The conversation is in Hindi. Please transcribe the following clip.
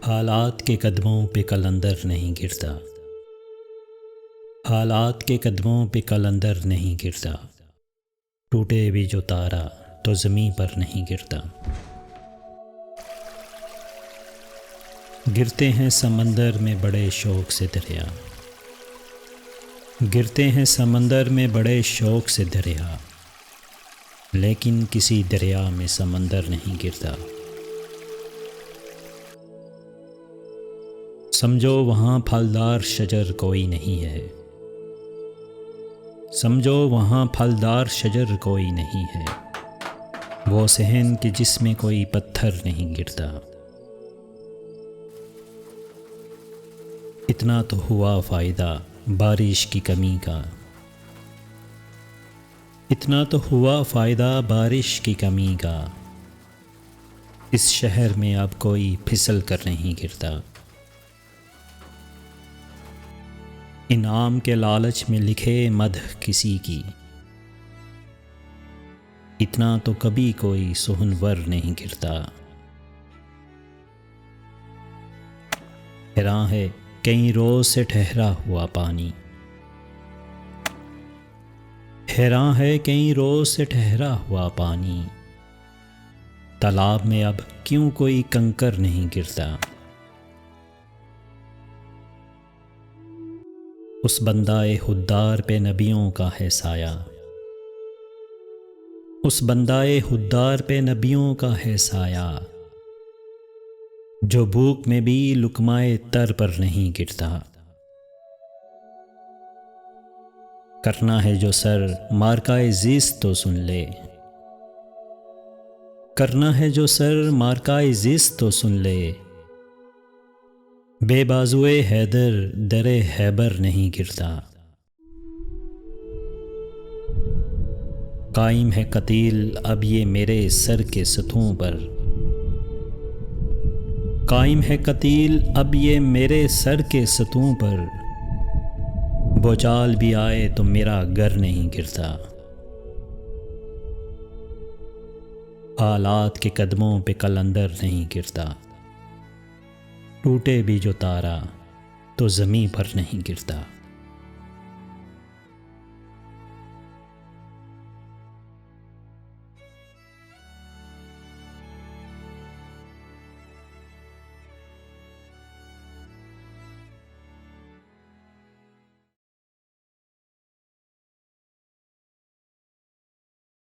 हालात के कदमों पे कलंदर नहीं गिरता। हालात के कदमों पे कलंदर नहीं गिरता। टूटे भी जो तारा तो ज़मीं पर नहीं गिरता। गिरते हैं समंदर में बड़े शौक़ से दरिया। गिरते हैं समंदर में बड़े शौक़ से दरिया, लेकिन किसी दरिया में समंदर नहीं गिरता। समझो वहाँ फलदार शजर कोई नहीं है। समझो वहाँ फलदार शजर कोई नहीं है। वो सहन कि जिसमें कोई पत्थर नहीं गिरता। इतना तो हुआ फ़ायदा बारिश की कमी का। इतना तो हुआ फ़ायदा बारिश की कमी का। इस शहर में अब कोई फिसल कर नहीं गिरता। इनाम के लालच में लिखे मदह किसी की। इतना तो कभी कोई सुहनवर नहीं गिरता। हैरान है कई रोज़ से ठहरा हुआ पानी। हैरान है कई रोज़ से ठहरा हुआ पानी। तालाब में अब क्यों कोई कंकर नहीं गिरता। उस बंदाए हुद्दार पे नबियों का है साया। उस बंदाए हुद्दार पे नबियों का है साया, जो भूख में भी लुकमाए तर पर नहीं गिरता। करना है जो सर मार्काए ज़िस्त तो सुन ले। करना है जो सर मार्काए ज़िस्त तो सुन ले। बेबाजुए हैदर दरे हैबर नहीं गिरता। कायम है कतील अब ये मेरे सर के सतहों पर। कायम है कतील अब ये मेरे सर के सतहों पर। बोचाल भी आए तो मेरा घर नहीं गिरता। हालात के कदमों पे कलंदर नहीं गिरता। टूटे भी जो तारा तो ज़मीं पर नहीं गिरता।